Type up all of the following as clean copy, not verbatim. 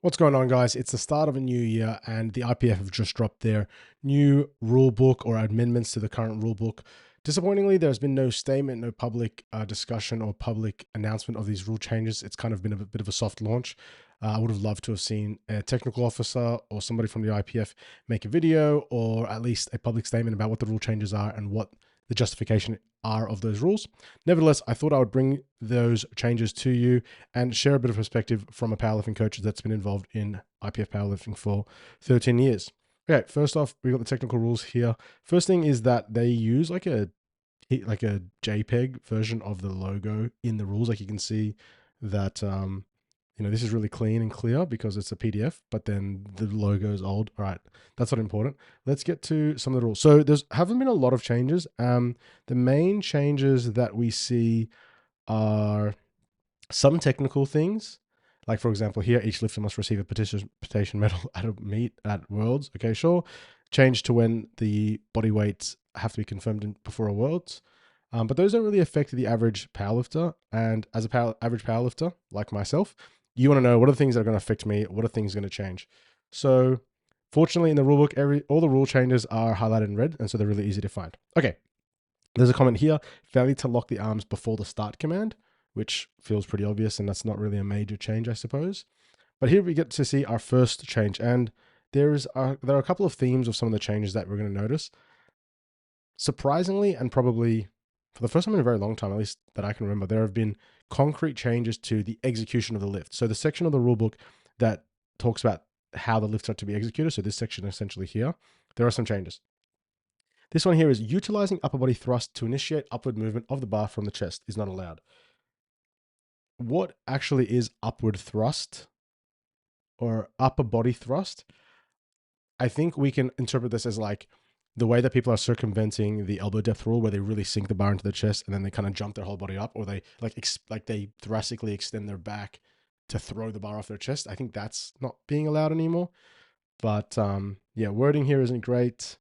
What's going on, guys? It's the start of a new year, and the IPF have just dropped their new rule book or amendments to the current rule book. Disappointingly, there's been no statement, no public discussion or public announcement of these rule changes. It's kind of been a bit of a soft launch. I would have loved to have seen a technical officer or somebody from the IPF make a video or at least a public statement about what the rule changes are and what the justification are of those rules. Nevertheless, I thought I would bring those changes to you and share a bit of perspective from a powerlifting coach that's been involved in IPF powerlifting for 13 years. Okay, first off, we've got the technical rules here. First thing is that they use like a JPEG version of the logo in the rules. Like you can see that this is really clean and clear because it's a PDF, but then the logo is old. All right, that's not important. Let's get to some of the rules. So there's haven't been a lot of changes. The main changes that we see are some technical things. Like, for example, here, each lifter must receive a participation medal at a meet at Worlds. Okay, sure. Change to when the body weights have to be confirmed before a Worlds. But those don't really affect the average powerlifter. And as a average powerlifter, like myself, you want to know what are the things that are going to affect me? What are things going to change? So fortunately, in the rulebook, all the rule changes are highlighted in red, and so they're really easy to find. Okay, there's a comment here, failure to lock the arms before the start command, which feels pretty obvious, and that's not really a major change, I suppose. But here we get to see our first change, and there are a couple of themes of some of the changes that we're going to notice. Surprisingly, and probably for the first time in a very long time, at least that I can remember, there have been concrete changes to the execution of the lift. So the section of the rulebook that talks about how the lifts are to be executed, so this section essentially here, there are some changes. This one here is utilizing upper body thrust to initiate upward movement of the bar from the chest is not allowed. What actually is upward thrust or upper body thrust? I think we can interpret this as like the way that people are circumventing the elbow depth rule, where they really sink the bar into the chest and then they kind of jump their whole body up, or they they thoracically extend their back to throw the bar off their chest. I think that's not being allowed anymore. But yeah, wording here isn't great.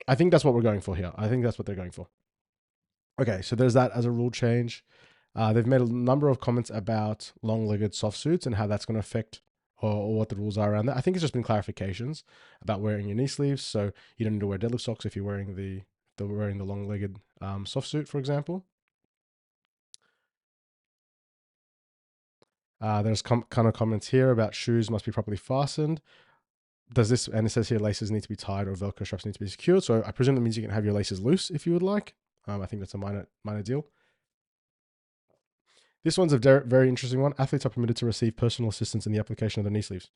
I think that's what we're going for here. I think that's what they're going for. Okay, so there's that as a rule change. They've made a number of comments about long-legged soft suits and how that's going to affect or what the rules are around that. I think it's just been clarifications about wearing your knee sleeves, so you don't need to wear deadlift socks if you're wearing the long-legged soft suit, for example. There's kind of comments here about shoes must be properly fastened. And it says here laces need to be tied or Velcro straps need to be secured. So I presume that means you can have your laces loose if you would like. I think that's a minor deal. This one's a very interesting one. Athletes are permitted to receive personal assistance in the application of the knee sleeves.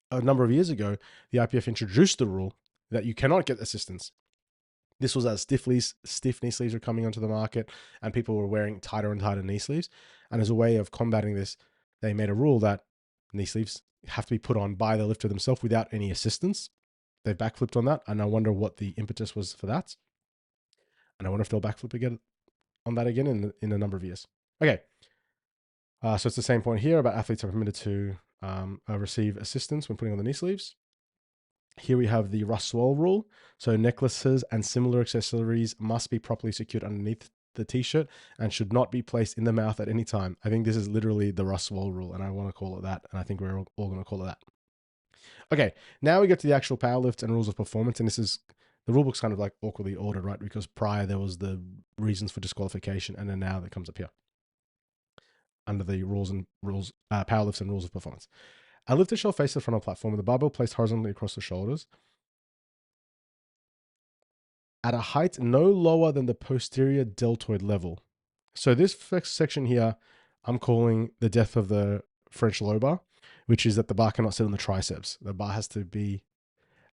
A number of years ago, the IPF introduced the rule that you cannot get assistance. This was as stiff knee sleeves were coming onto the market and people were wearing tighter and tighter knee sleeves. And as a way of combating this, they made a rule that knee sleeves have to be put on by the lifter themselves without any assistance. They've backflipped on that, and I wonder what the impetus was for that. And I wonder if they'll backflip again on that again in a number of years. Okay, so it's the same point here about athletes are permitted to receive assistance when putting on the knee sleeves. Here we have the RussSwole Rule. So necklaces and similar accessories must be properly secured underneath the t-shirt and should not be placed in the mouth at any time. I think this is literally the RussSwole Rule, and I want to call it that, and I think we're all going to call it that. Okay, now we get to the actual power lift and rules of performance, and this is the rulebook's kind of like awkwardly ordered, right? Because prior there was the reasons for disqualification, and then now that comes up here under the power lifts and rules of performance. A lifter shall face the front of the platform with the barbell placed horizontally across the shoulders at a height no lower than the posterior deltoid level. So this section here, I'm calling the death of the French low bar, which is that the bar cannot sit on the triceps. The bar has to be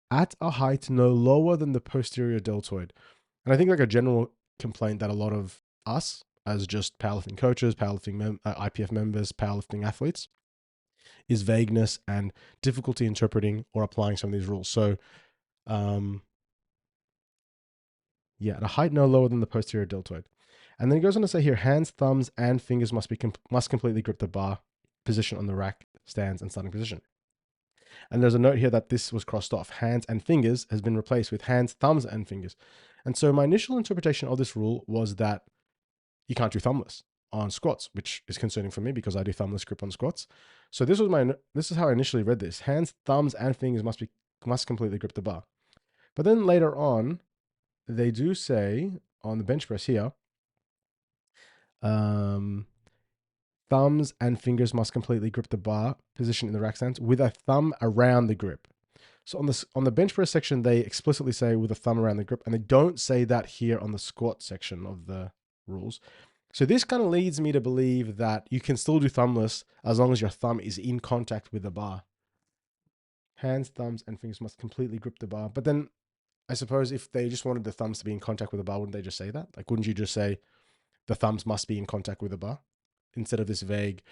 at a height no lower than the posterior deltoid. And I think like a general complaint that a lot of us as just powerlifting coaches, powerlifting IPF members, powerlifting athletes, is vagueness and difficulty interpreting or applying some of these rules. So, yeah, at a height no lower than the posterior deltoid. And then he goes on to say here, hands, thumbs, and fingers must completely grip the bar position on the rack, stands, and starting position. And there's a note here that this was crossed off. Hands and fingers has been replaced with hands, thumbs, and fingers. And so my initial interpretation of this rule was that you can't do thumbless on squats, which is concerning for me because I do thumbless grip on squats. So this is how I initially read this. Hands, thumbs, and fingers must completely grip the bar. But then later on, they do say on the bench press here, thumbs and fingers must completely grip the bar position in the rack stance with a thumb around the grip. So on the bench press section, they explicitly say with a thumb around the grip, and they don't say that here on the squat section of the rules. So this kind of leads me to believe that you can still do thumbless as long as your thumb is in contact with the bar. Hands, thumbs, and fingers must completely grip the bar. But then I suppose if they just wanted the thumbs to be in contact with the bar, wouldn't they just say that? Like, wouldn't you just say the thumbs must be in contact with the bar instead of this vague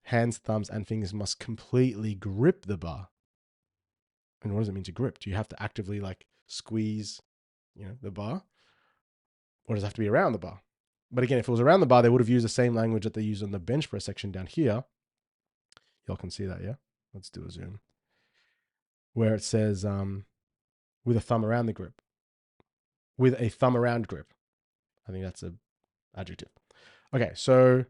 hands, thumbs, and fingers must completely grip the bar? And what does it mean to grip? Do you have to actively like squeeze, the bar? Or does it have to be around the bar? But again, if it was around the bar, they would have used the same language that they use on the bench press section down here. Y'all can see that, yeah? Let's do a zoom. Where it says with a thumb around the grip. With a thumb around grip. I think that's an adjective. Okay, so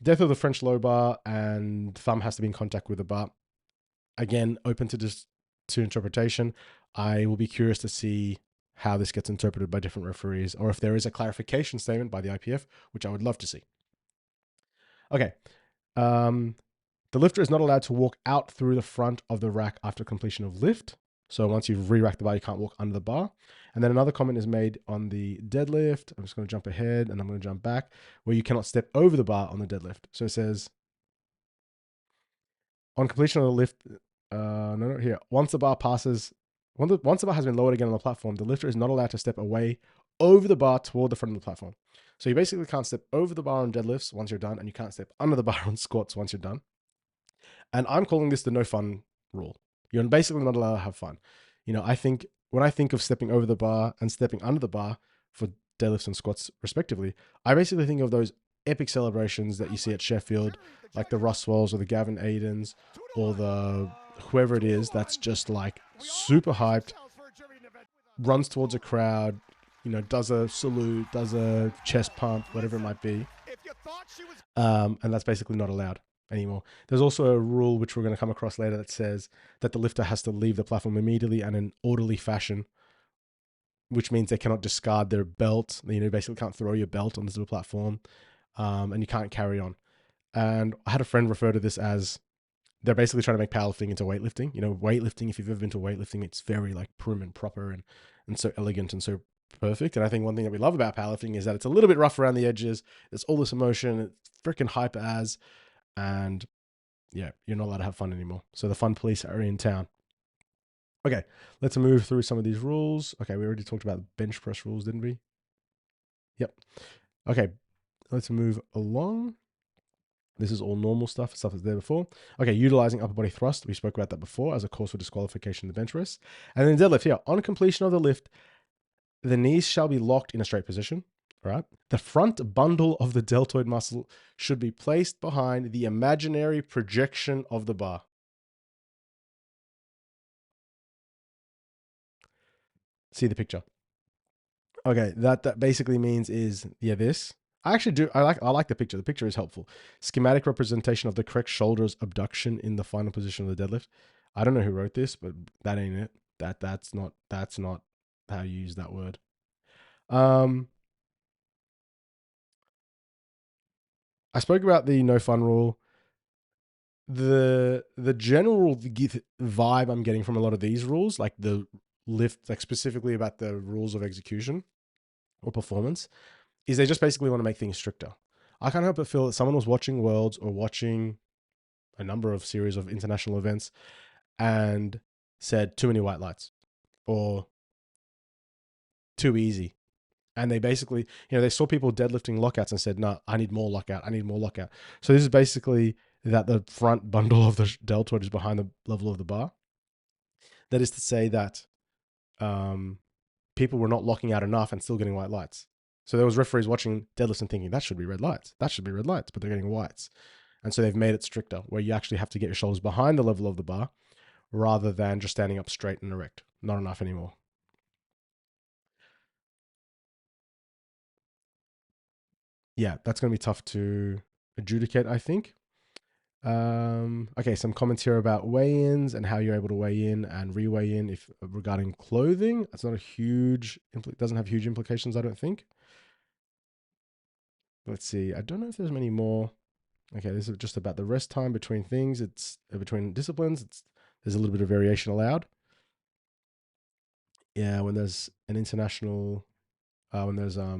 depth of the French low bar and thumb has to be in contact with the bar. Again, open to interpretation. I will be curious to see how this gets interpreted by different referees, or if there is a clarification statement by the IPF, which I would love to see. Okay. The lifter is not allowed to walk out through the front of the rack after completion of lift. So once you've re-racked the bar, you can't walk under the bar. And then another comment is made on the deadlift. I'm just going to jump ahead and I'm going to jump back, where you cannot step over the bar on the deadlift. So it says, on completion of the lift, here. Once the bar has been lowered again on the platform, the lifter is not allowed to step away over the bar toward the front of the platform. So you basically can't step over the bar on deadlifts once you're done, and you can't step under the bar on squats once you're done. And I'm calling this the no fun rule. You're basically not allowed to have fun. I think when I think of stepping over the bar and stepping under the bar for deadlifts and squats respectively, I basically think of those epic celebrations that you see at Sheffield, like the RussSwoles or the Gavin Aidens or the whoever it is that's just like super hyped, runs towards a crowd, does a salute, does a chest pump, whatever it might be. And that's basically not allowed anymore. There's also a rule which we're going to come across later that says that the lifter has to leave the platform immediately and in an orderly fashion, which means they cannot discard their belt. Basically can't throw your belt on this little platform, and you can't carry on. And I had a friend refer to this as they're basically trying to make powerlifting into weightlifting. Weightlifting, if you've ever been to weightlifting, it's very like prim and proper and so elegant and so perfect. And I think one thing that we love about powerlifting is that it's a little bit rough around the edges. There's all this emotion. It's freaking hype as. And yeah, you're not allowed to have fun anymore. So the fun police are in town. Okay, let's move through some of these rules. Okay, we already talked about bench press rules, didn't we? Yep. Okay, let's move along. This is all normal stuff that's there before. Okay, utilizing upper body thrust. We spoke about that before as a cause for disqualification in the bench press. And then deadlift here. On completion of the lift, the knees shall be locked in a straight position. All right. The front bundle of the deltoid muscle should be placed behind the imaginary projection of the bar. See the picture. Okay, that basically means is this. I actually do. I like the picture. The picture is helpful. Schematic representation of the correct shoulders abduction in the final position of the deadlift. I don't know who wrote this, but that ain't it. That's not how you use that word. I spoke about the no fun rule. The general vibe I'm getting from a lot of these rules, like the lift, like specifically about the rules of execution or performance, is they just basically want to make things stricter. I can't help but feel that someone was watching Worlds or watching a number of series of international events and said too many white lights or too easy. And they basically, they saw people deadlifting lockouts and said, no, I need more lockout. I need more lockout. So this is basically that the front bundle of the deltoid is behind the level of the bar. That is to say that people were not locking out enough and still getting white lights. So there was referees watching deadlifts and thinking, that should be red lights. That should be red lights, but they're getting whites. And so they've made it stricter, where you actually have to get your shoulders behind the level of the bar rather than just standing up straight and erect. Not enough anymore. yeah, that's going to be tough to adjudicate, I think. Okay, some comments here about weigh-ins and how you're able to weigh in and re-weigh in if regarding clothing. That's not a huge, doesn't have huge implications, I don't think. Let's see. I don't know if there's many more. Okay, this is just about the rest time between things. It's between disciplines. There's a little bit of variation allowed. Yeah, when there's an international, when there's a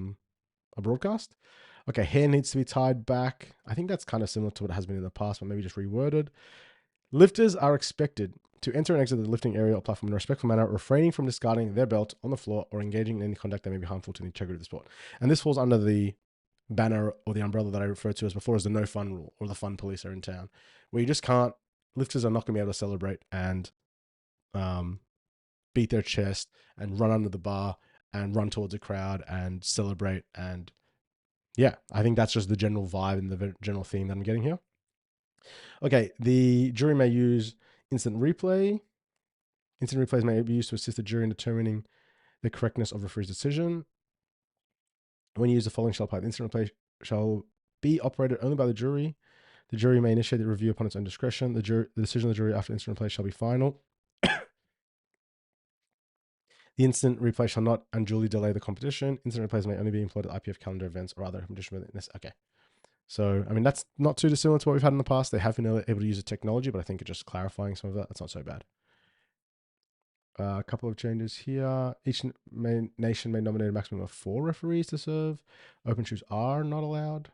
broadcast. Okay, hair needs to be tied back. I think that's kind of similar to what it has been in the past, but maybe just reworded. Lifters are expected to enter and exit the lifting area or platform in a respectful manner, refraining from discarding their belt on the floor or engaging in any conduct that may be harmful to the integrity of the sport. And this falls under the banner or the umbrella that I referred to as before as the no fun rule, or the fun police are in town, where you just can't, lifters are not going to be able to celebrate and beat their chest and run under the bar and run towards a crowd and celebrate. And yeah, I think that's just the general vibe and the general theme that I'm getting here. Okay, the jury may use instant replay. Instant replays may be used to assist the jury in determining the correctness of referee's decision. When you use the following shall apply. The instant replay shall be operated only by the jury. The jury may initiate the review upon its own discretion. The decision of the jury after instant replay shall be final. The instant replay shall not unduly delay the competition. Instant replays may only be employed at IPF calendar events or other competition. Okay. So, I mean, that's not too dissimilar to what we've had in the past. They have been able to use the technology, but I think it's just clarifying some of that. That's not so bad. A couple of changes here. Each nation may nominate a maximum of 4 referees to serve. Open shoes are not allowed.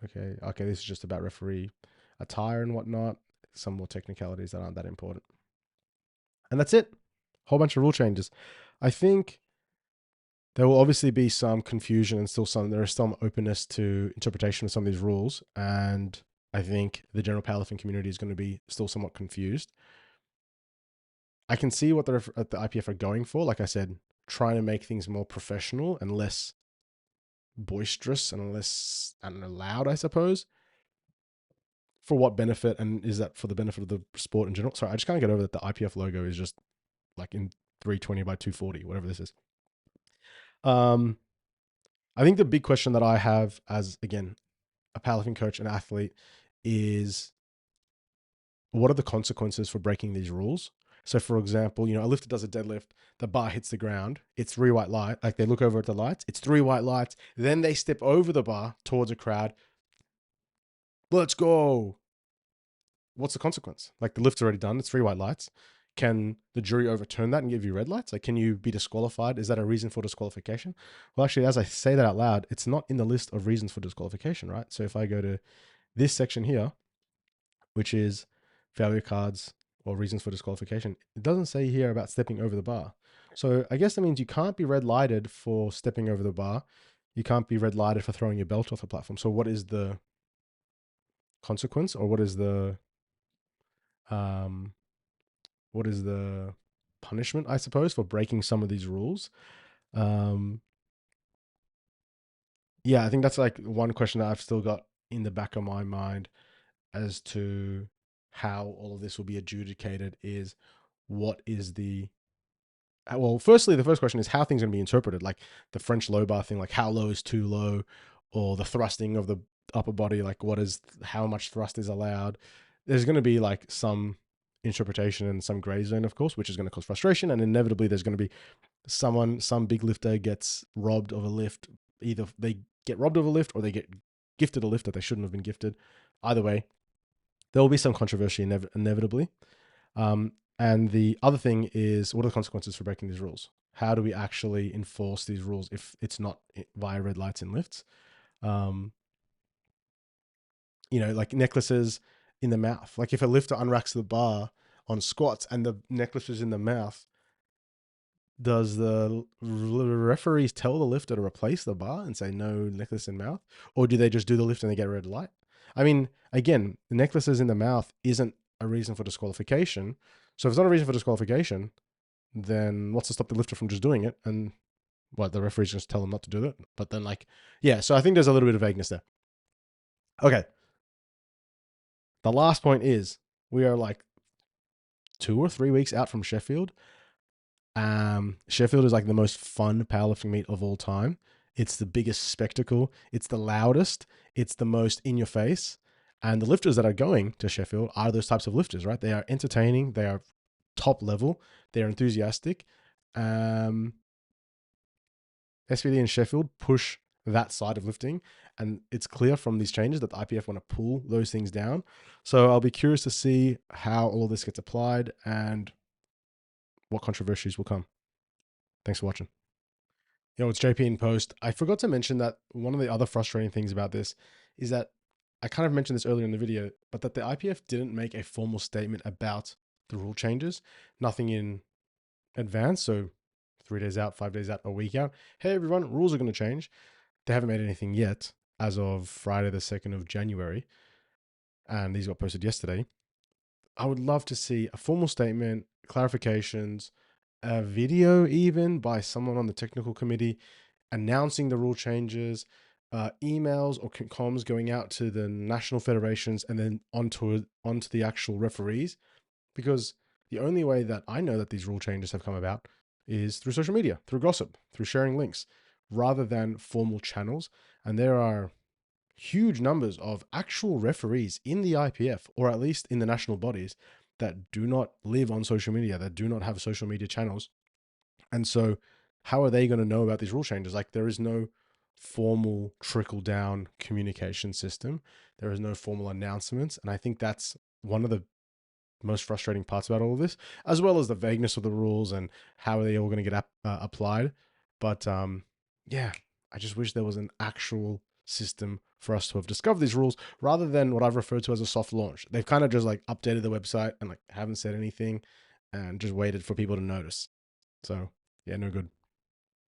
Okay, this is just about referee attire and whatnot. Some more technicalities that aren't that important. And that's it. Whole bunch of rule changes. I think there will obviously be some confusion and there is some openness to interpretation of some of these rules. And I think the general powerlifting community is going to be still somewhat confused. I can see what the IPF are going for. Like I said, trying to make things more professional and less boisterous and less loud, I suppose. For what benefit? And is that for the benefit of the sport in general? Sorry, I just can't get over that the IPF logo is just like in 320 by 240, whatever this is. I think the big question that I have as, again, a powerlifting coach and athlete is, what are the consequences for breaking these rules? So, for example, a lifter does a deadlift, the bar hits the ground, it's 3 white light, like they look over at the lights, it's 3 white lights, then they step over the bar towards a crowd. Let's go. What's the consequence? Like, the lift's already done, it's 3 white lights. Can the jury overturn that and give you red lights? Like, can you be disqualified? Is that a reason for disqualification? Well, actually, as I say that out loud, it's not in the list of reasons for disqualification, right? So if I go to this section here, which is failure cards or reasons for disqualification, it doesn't say here about stepping over the bar. So I guess that means you can't be red lighted for stepping over the bar. You can't be red lighted for throwing your belt off the platform. So what is the consequence, or what is the punishment, I suppose, for breaking some of these rules? Yeah, I think that's like one question that I've still got in the back of my mind as to how all of this will be adjudicated is, what is the, well, firstly, the first question is how things are going to be interpreted, like the French low bar thing, like how low is too low, or the thrusting of the upper body, like how much thrust is allowed. There's going to be like some interpretation and some gray zone, of course, which is going to cause frustration. And inevitably there's going to be some big lifter gets robbed of a lift. Either they get robbed of a lift or they get gifted a lift that they shouldn't have been gifted. Either way, there will be some controversy inevitably. And the other thing is, what are the consequences for breaking these rules? How do we actually enforce these rules if it's not via red lights in lifts? Like necklaces in the mouth. Like if a lifter unracks the bar on squats and the necklace is in the mouth, does the referees tell the lifter to replace the bar and say no necklace in mouth? Or do they just do the lift and they get a red light? I mean, again, the necklaces in the mouth isn't a reason for disqualification. So if it's not a reason for disqualification, then what's to stop the lifter from just doing it? And the referees just tell them not to do it. But then so I think there's a little bit of vagueness there. Okay. The last point is, we are like 2 or 3 weeks out from Sheffield. Sheffield is like the most fun powerlifting meet of all time. It's the biggest spectacle. It's the loudest. It's the most in your face. And the lifters that are going to Sheffield are those types of lifters, right? They are entertaining. They are top level. They're enthusiastic. SVD and Sheffield push that side of lifting, and it's clear from these changes that the IPF want to pull those things down. So I'll be curious to see how all this gets applied and what controversies will come. Thanks for watching. Yo, it's JP in post. I forgot to mention that one of the other frustrating things about this is that I kind of mentioned this earlier in the video, but that the IPF didn't make a formal statement about the rule changes. Nothing in advance. So 3 days out, 5 days out, a week out. Hey, everyone, rules are going to change. They haven't made anything yet as of Friday, the 2nd of January. And these got posted yesterday. I would love to see a formal statement, clarifications, a video even by someone on the technical committee announcing the rule changes, emails or comms going out to the national federations and then onto the actual referees. Because the only way that I know that these rule changes have come about is through social media, through gossip, through sharing links, rather than formal channels. And there are huge numbers of actual referees in the IPF, or at least in the national bodies, that do not live on social media, that do not have social media channels. And so how are they going to know about these rule changes? Like, there is no formal trickle down communication system. There is no formal announcements. And I think that's one of the most frustrating parts about all of this, as well as the vagueness of the rules and how are they all going to get applied. But yeah, I just wish there was an actual system for us to have discovered these rules rather than what I've referred to as a soft launch. They've kind of just like updated the website and like haven't said anything and just waited for people to notice. So yeah, no good.